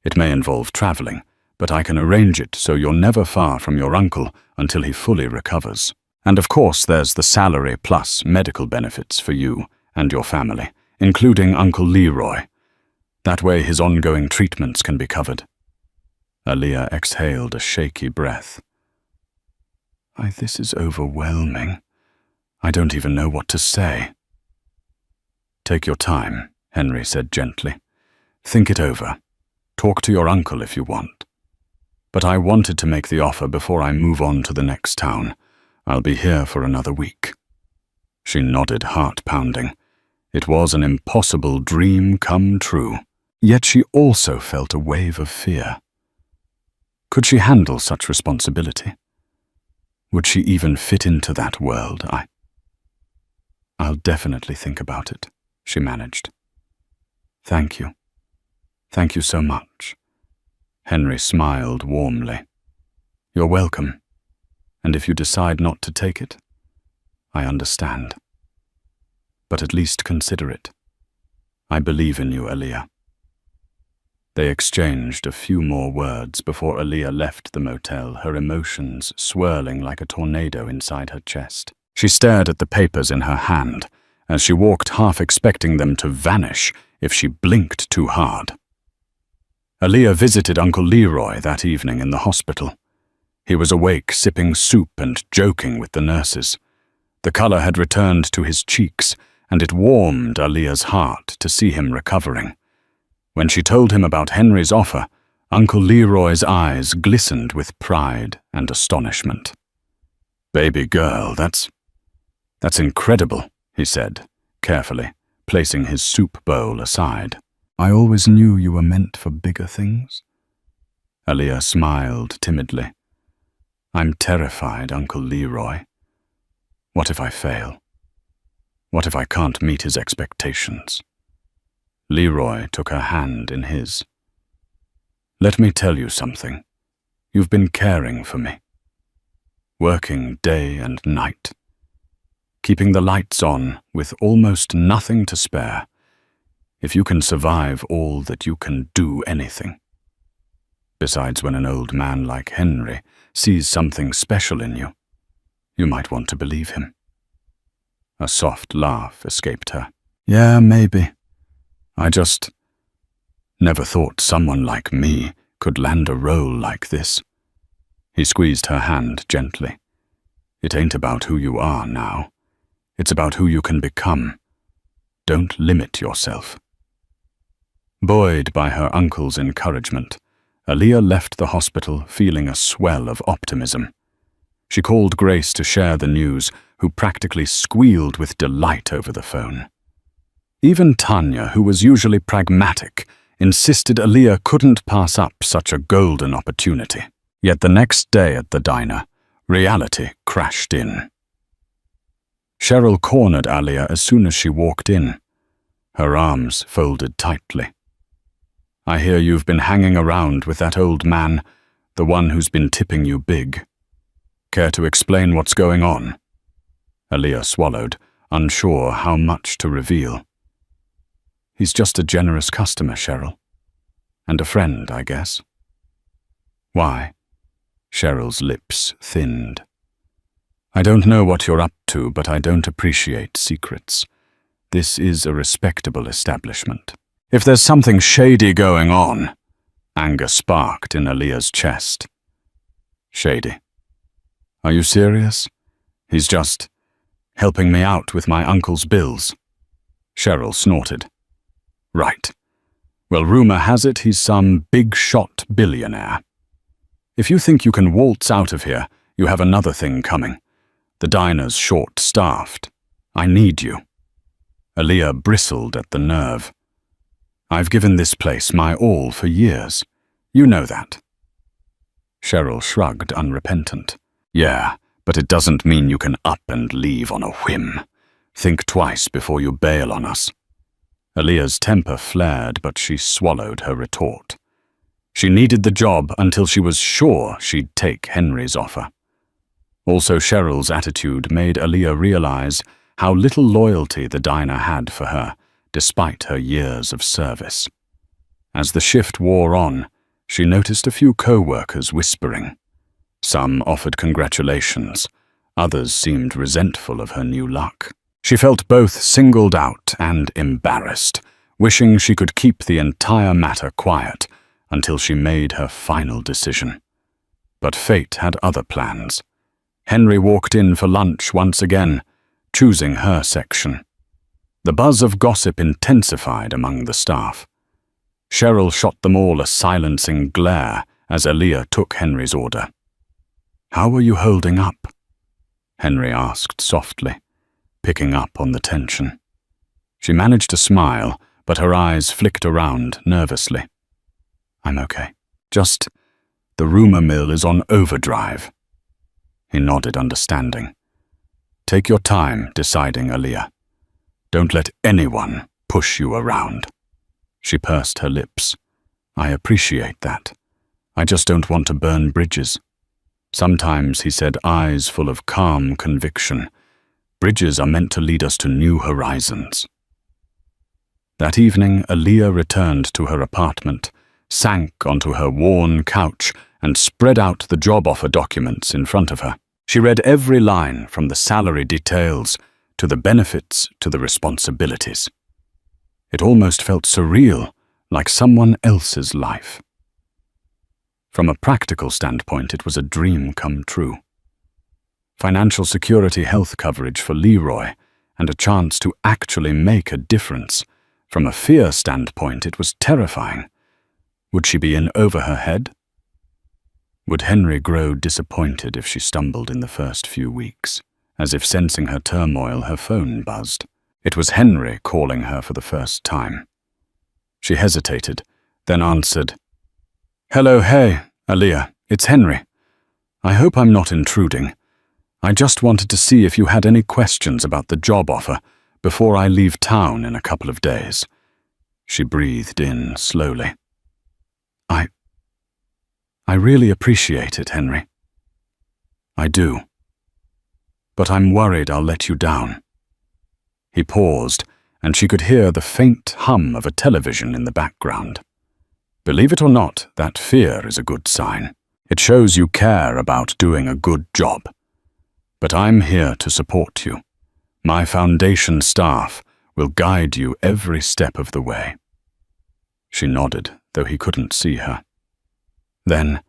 Speaker 1: It may involve traveling, but I can arrange it so you're never far from your uncle until he fully recovers. And of course, there's the salary plus medical benefits for you and your family, including Uncle Leroy. That way his ongoing treatments can be covered." Alia exhaled a shaky breath. This is overwhelming. I don't even know what to say." "Take your time," Henry said gently. "Think it over. Talk to your uncle if you want. But I wanted to make the offer before I move on to the next town. I'll be here for another week." She nodded, heart pounding. It was an impossible dream come true. Yet she also felt a wave of fear. Could she handle such responsibility? Would she even fit into that world? I'll definitely think about it, she managed. "Thank you. Thank you so much." Henry smiled warmly. "You're welcome. And if you decide not to take it, I understand. But at least consider it. I believe in you, Alia." They exchanged a few more words before Alia left the motel, her emotions swirling like a tornado inside her chest. She stared at the papers in her hand as she walked, half expecting them to vanish if she blinked too hard. Alia visited Uncle Leroy that evening in the hospital. He was awake, sipping soup and joking with the nurses. The color had returned to his cheeks, and it warmed Alia's heart to see him recovering. When she told him about Henry's offer, Uncle Leroy's eyes glistened with pride and astonishment. "Baby girl, that's incredible," he said, carefully, placing his soup bowl aside. "I always knew you were meant for bigger things." Aaliyah smiled timidly. "I'm terrified, Uncle Leroy. What if I fail? What if I can't meet his expectations?" Leroy took her hand in his. "Let me tell you something. You've been caring for me. Working day and night. Keeping the lights on with almost nothing to spare. If you can survive all that, you can do anything. Besides, when an old man like Henry sees something special in you, you might want to believe him." A soft laugh escaped her. "Yeah, maybe. I just never thought someone like me could land a role like this." He squeezed her hand gently. "It ain't about who you are now. It's about who you can become. Don't limit yourself." Buoyed by her uncle's encouragement, Aaliyah left the hospital feeling a swell of optimism. She called Grace to share the news, who practically squealed with delight over the phone. Even Tanya, who was usually pragmatic, insisted Aaliyah couldn't pass up such a golden opportunity. Yet the next day at the diner, reality crashed in. Cheryl cornered Aaliyah as soon as she walked in, her arms folded tightly. "I hear you've been hanging around with that old man, the one who's been tipping you big. Care to explain what's going on?" Aaliyah swallowed, unsure how much to reveal. "He's just a generous customer, Cheryl. And a friend, I guess." "Why?" Cheryl's lips thinned. "I don't know what you're up to, but I don't appreciate secrets. This is a respectable establishment. If there's something shady going on," anger sparked in Aaliyah's chest. "Shady? Are you serious? He's just helping me out with my uncle's bills." Cheryl snorted. "Right. Well, rumor has it he's some big-shot billionaire. If you think you can waltz out of here, you have another thing coming. The diner's short-staffed. I need you." Aaliyah bristled at the nerve. "I've given this place my all for years. You know that." Cheryl shrugged, unrepentant. "Yeah, but it doesn't mean you can up and leave on a whim. Think twice before you bail on us." Aaliyah's temper flared, but she swallowed her retort. She needed the job until she was sure she'd take Henry's offer. Also, Cheryl's attitude made Aaliyah realize how little loyalty the diner had for her, despite her years of service. As the shift wore on, she noticed a few co-workers whispering. Some offered congratulations, others seemed resentful of her new luck. She felt both singled out and embarrassed, wishing she could keep the entire matter quiet until she made her final decision. But fate had other plans. Henry walked in for lunch once again, choosing her section. The buzz of gossip intensified among the staff. Cheryl shot them all a silencing glare as Aaliyah took Henry's order. "How are you holding up?" Henry asked softly, picking up on the tension. She managed to smile, but her eyes flicked around nervously. "I'm okay. Just, the rumor mill is on overdrive." He nodded, understanding. "Take your time deciding, Aaliyah. Don't let anyone push you around." She pursed her lips. "I appreciate that. I just don't want to burn bridges." Sometimes, he said, eyes full of calm conviction, bridges are meant to lead us to new horizons. That evening, Aaliyah returned to her apartment, sank onto her worn couch, and spread out the job offer documents in front of her. She read every line, from the salary details to the benefits to the responsibilities. It almost felt surreal, like someone else's life. From a practical standpoint, it was a dream come true. Financial security, health coverage for Leroy, and a chance to actually make a difference. From a fear standpoint, it was terrifying. Would she be in over her head? Would Henry grow disappointed if she stumbled in the first few weeks? As if sensing her turmoil, her phone buzzed. It was Henry calling her for the first time. She hesitated, then answered. "Hello, hey, Aaliyah, it's Henry. I hope I'm not intruding. I just wanted to see if you had any questions about the job offer before I leave town in a couple of days." She breathed in slowly. I really appreciate it, Henry. I do. But I'm worried I'll let you down. He paused, and she could hear the faint hum of a television in the background. Believe it or not, that fear is a good sign. It shows you care about doing a good job. But I'm here to support you. My foundation staff will guide you every step of the way. She nodded, though he couldn't see her. Then,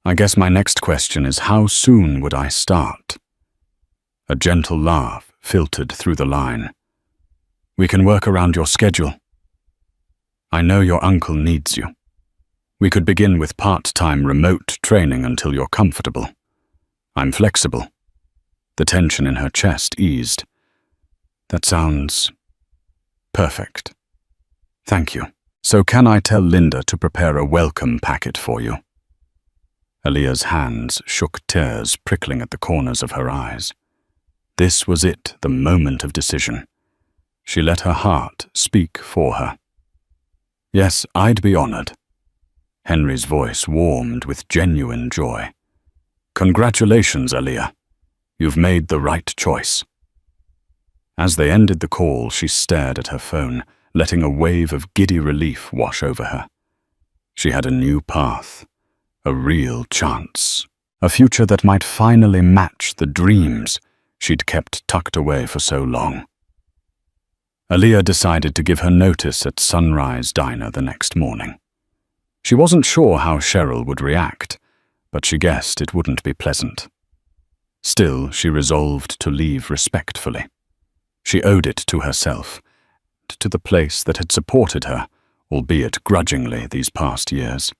Speaker 1: I guess my next question is, how soon would I start? A gentle laugh filtered through the line. We can work around your schedule. I know your uncle needs you. We could begin with part-time remote training until you're comfortable. I'm flexible. The tension in her chest eased. That sounds perfect. Thank you. So can I tell Linda to prepare a welcome packet for you? Aaliyah's hands shook, tears prickling at the corners of her eyes. This was it, the moment of decision. She let her heart speak for her. Yes, I'd be honored. Henry's voice warmed with genuine joy. Congratulations, Aaliyah. You've made the right choice. As they ended the call, she stared at her phone, letting a wave of giddy relief wash over her. She had a new path, a real chance, a future that might finally match the dreams she'd kept tucked away for so long. Aaliyah decided to give her notice at Sunrise Diner the next morning. She wasn't sure how Cheryl would react, but she guessed it wouldn't be pleasant. Still, she resolved to leave respectfully. She owed it to herself, to the place that had supported her, albeit grudgingly, these past years.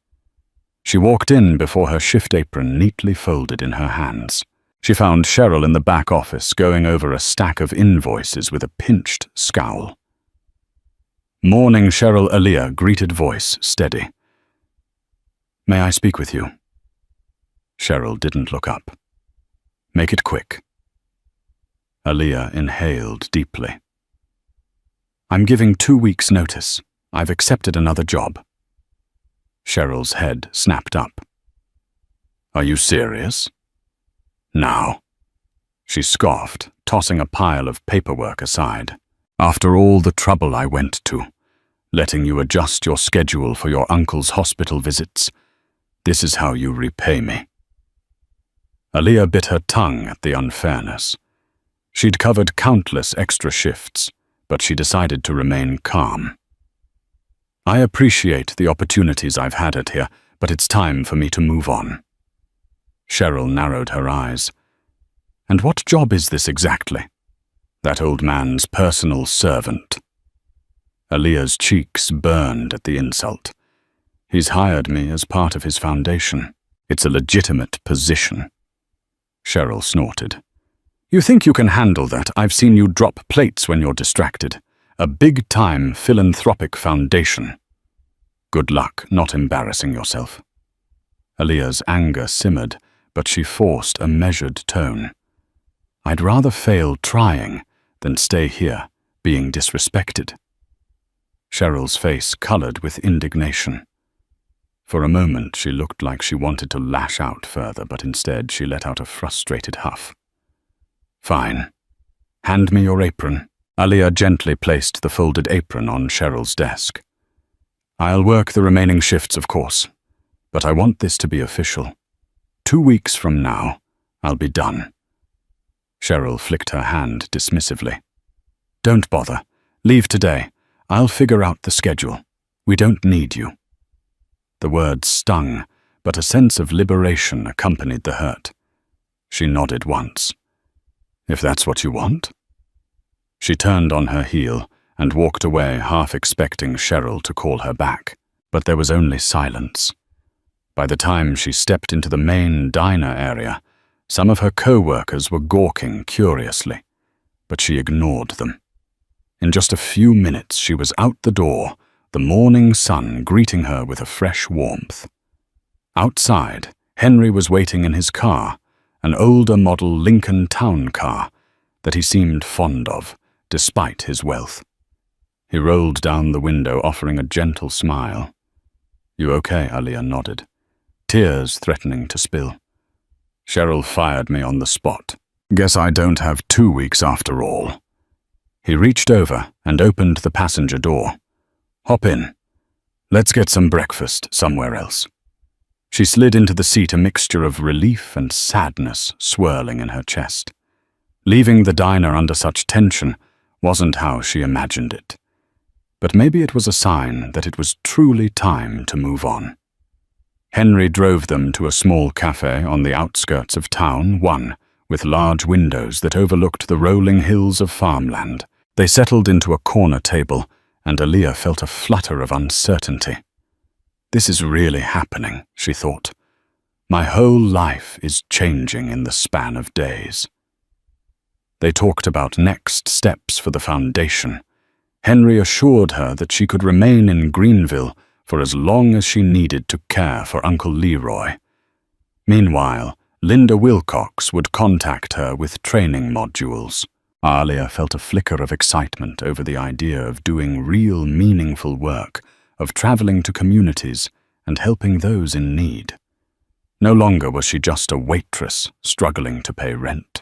Speaker 1: She walked in before her shift apron neatly folded in her hands. She found Cheryl in the back office going over a stack of invoices with a pinched scowl. "Morning, Cheryl." Aaliyah, greeted voice steady. "May I speak with you?" Cheryl didn't look up. "Make it quick." Aaliyah inhaled deeply. "I'm giving 2 weeks' notice. I've accepted another job." Cheryl's head snapped up. "Are you serious?" "Now." She scoffed, tossing a pile of paperwork aside. "After all the trouble I went to, letting you adjust your schedule for your uncle's hospital visits, this is how you repay me." Aaliyah bit her tongue at the unfairness. She'd covered countless extra shifts, but she decided to remain calm. "I appreciate the opportunities I've had at here, but it's time for me to move on." Cheryl narrowed her eyes. "And what job is this exactly?" "That old man's personal servant." Aaliyah's cheeks burned at the insult. "He's hired me as part of his foundation. It's a legitimate position." Cheryl snorted. "You think you can handle that? I've seen you drop plates when you're distracted. A big-time philanthropic foundation. Good luck not embarrassing yourself." Aaliyah's anger simmered, but she forced a measured tone. "I'd rather fail trying than stay here, being disrespected." Cheryl's face colored with indignation. For a moment, she looked like she wanted to lash out further, but instead she let out a frustrated huff. "Fine. Hand me your apron." Aaliyah gently placed the folded apron on Cheryl's desk. "I'll work the remaining shifts, of course, but I want this to be official. 2 weeks from now, I'll be done." Cheryl flicked her hand dismissively. "Don't bother. Leave today. I'll figure out the schedule. We don't need you." The words stung, but a sense of liberation accompanied the hurt. She nodded once. "If that's what you want." She turned on her heel, and walked away, half expecting Cheryl to call her back. But there was only silence. By the time she stepped into the main diner area, some of her co-workers were gawking curiously, but she ignored them. In just a few minutes she was out the door, the morning sun greeting her with a fresh warmth. Outside, Henry was waiting in his car, an older model Lincoln town car that he seemed fond of, despite his wealth. He rolled down the window, offering a gentle smile. "You okay?" Aaliyah nodded, tears threatening to spill. "Cheryl fired me on the spot. Guess I don't have 2 weeks after all." He reached over and opened the passenger door. "Hop in. Let's get some breakfast somewhere else." She slid into the seat, a mixture of relief and sadness swirling in her chest. Leaving the diner under such tension wasn't how she imagined it. But maybe it was a sign that it was truly time to move on. Henry drove them to a small cafe on the outskirts of town, one with large windows that overlooked the rolling hills of farmland. They settled into a corner table, and Aaliyah felt a flutter of uncertainty. This is really happening, she thought. My whole life is changing in the span of days. They talked about next steps for the foundation. Henry assured her that she could remain in Greenville for as long as she needed to care for Uncle Leroy. Meanwhile, Linda Wilcox would contact her with training modules. Aaliyah felt a flicker of excitement over the idea of doing real, meaningful work, of traveling to communities and helping those in need. No longer was she just a waitress struggling to pay rent.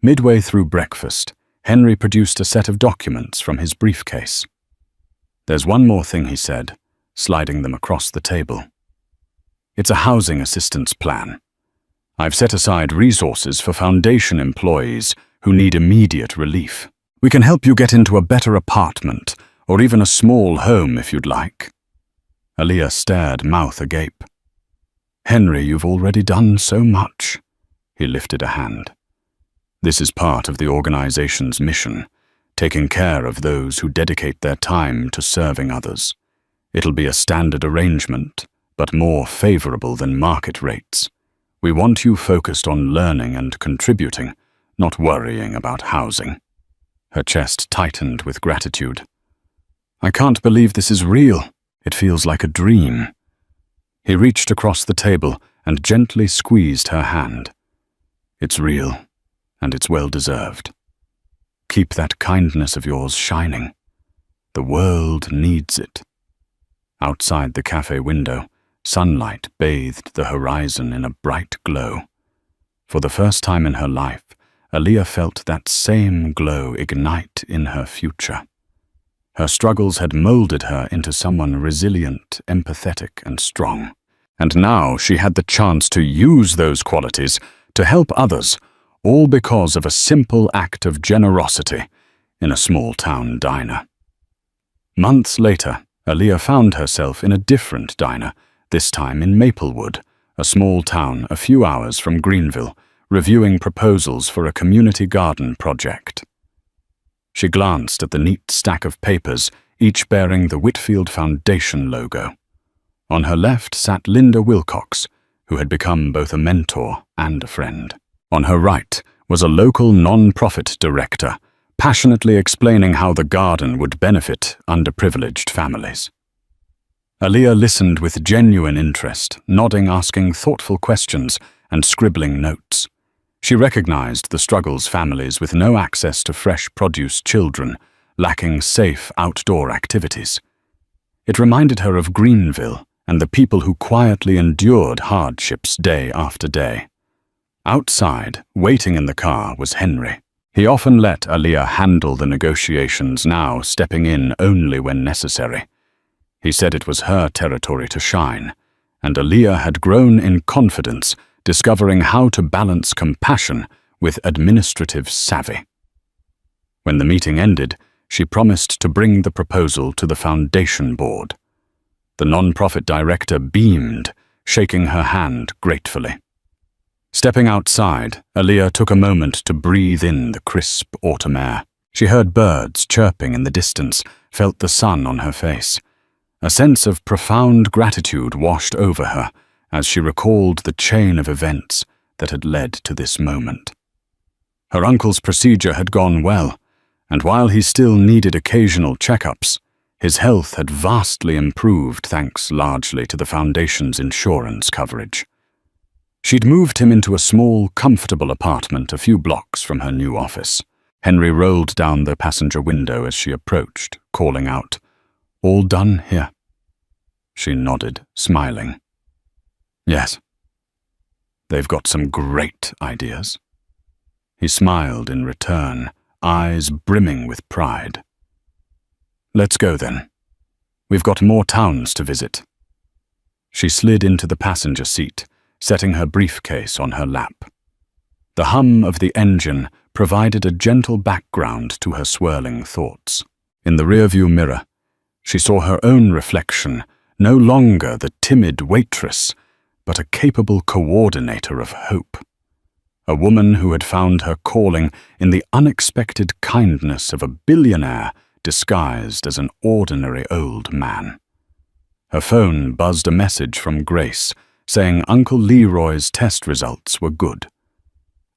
Speaker 1: Midway through breakfast, Henry produced a set of documents from his briefcase. "There's one more thing," he said, sliding them across the table. "It's a housing assistance plan. I've set aside resources for foundation employees who need immediate relief. We can help you get into a better apartment, or even a small home if you'd like." Aaliyah stared, mouth agape. "Henry, you've already done so much." He lifted a hand. "This is part of the organization's mission, taking care of those who dedicate their time to serving others. It'll be a standard arrangement, but more favorable than market rates. We want you focused on learning and contributing, not worrying about housing." Her chest tightened with gratitude. "I can't believe this is real. It feels like a dream." He reached across the table and gently squeezed her hand. "It's real, and it's well-deserved. Keep that kindness of yours shining. The world needs it." Outside the cafe window, sunlight bathed the horizon in a bright glow. For the first time in her life, Aaliyah felt that same glow ignite in her future. Her struggles had molded her into someone resilient, empathetic, and strong. And now she had the chance to use those qualities to help others, all because of a simple act of generosity in a small-town diner. Months later, Aaliyah found herself in a different diner, this time in Maplewood, a small town a few hours from Greenville, reviewing proposals for a community garden project. She glanced at the neat stack of papers, each bearing the Whitfield Foundation logo. On her left sat Linda Wilcox, who had become both a mentor and a friend. On her right was a local non-profit director, passionately explaining how the garden would benefit underprivileged families. Aaliyah listened with genuine interest, nodding, asking thoughtful questions, and scribbling notes. She recognized the struggles families with no access to fresh produce, children lacking safe outdoor activities. It reminded her of Greenville and the people who quietly endured hardships day after day. Outside, waiting in the car, was Henry. He often let Aaliyah handle the negotiations, now stepping in only when necessary. He said it was her territory to shine, and Aaliyah had grown in confidence, discovering how to balance compassion with administrative savvy. When the meeting ended, she promised to bring the proposal to the foundation board. The non-profit director beamed, shaking her hand gratefully. Stepping outside, Aaliyah took a moment to breathe in the crisp autumn air. She heard birds chirping in the distance, felt the sun on her face. A sense of profound gratitude washed over her as she recalled the chain of events that had led to this moment. Her uncle's procedure had gone well, and while he still needed occasional checkups, his health had vastly improved thanks largely to the Foundation's insurance coverage. She'd moved him into a small, comfortable apartment a few blocks from her new office. Henry rolled down the passenger window as she approached, calling out, "All done here?" She nodded, smiling. "Yes. They've got some great ideas." He smiled in return, eyes brimming with pride. "Let's go then. We've got more towns to visit." She slid into the passenger seat, setting her briefcase on her lap. The hum of the engine provided a gentle background to her swirling thoughts. In the rearview mirror, she saw her own reflection, no longer the timid waitress, but a capable coordinator of hope. A woman who had found her calling in the unexpected kindness of a billionaire disguised as an ordinary old man. Her phone buzzed a message from Grace, saying Uncle Leroy's test results were good.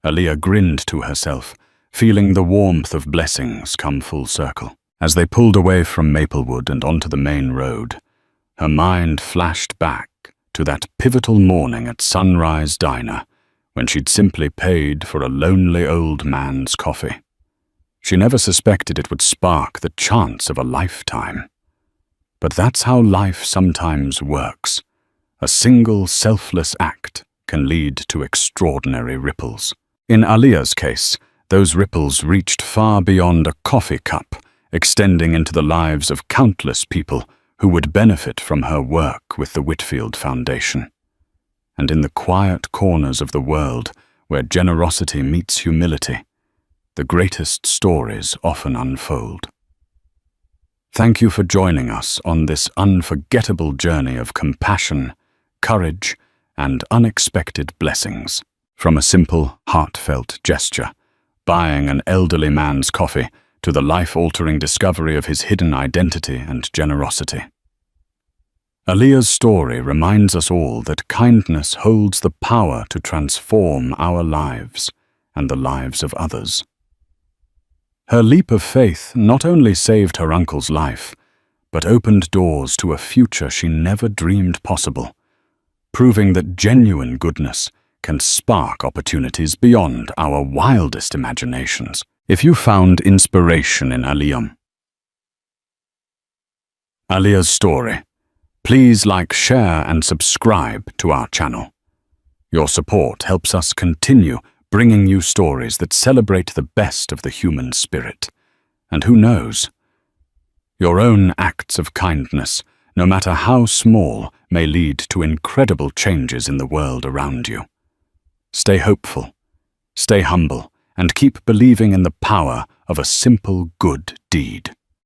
Speaker 1: Aaliyah grinned to herself, feeling the warmth of blessings come full circle. As they pulled away from Maplewood and onto the main road, her mind flashed back to that pivotal morning at Sunrise Diner when she'd simply paid for a lonely old man's coffee. She never suspected it would spark the chance of a lifetime. But that's how life sometimes works. A single selfless act can lead to extraordinary ripples. In Aaliyah's case, those ripples reached far beyond a coffee cup, extending into the lives of countless people who would benefit from her work with the Whitfield Foundation. And in the quiet corners of the world where generosity meets humility, the greatest stories often unfold. Thank you for joining us on this unforgettable journey of compassion, courage, and unexpected blessings. From a simple, heartfelt gesture, buying an elderly man's coffee, to the life-altering discovery of his hidden identity and generosity. Aaliyah's story reminds us all that kindness holds the power to transform our lives and the lives of others. Her leap of faith not only saved her uncle's life, but opened doors to a future she never dreamed possible, proving that genuine goodness can spark opportunities beyond our wildest imaginations. If you found inspiration in Aaliyah's story, please like, share, and subscribe to our channel. Your support helps us continue bringing you stories that celebrate the best of the human spirit. And who knows? Your own acts of kindness, no matter how small, may lead to incredible changes in the world around you. Stay hopeful, stay humble, and keep believing in the power of a simple good deed.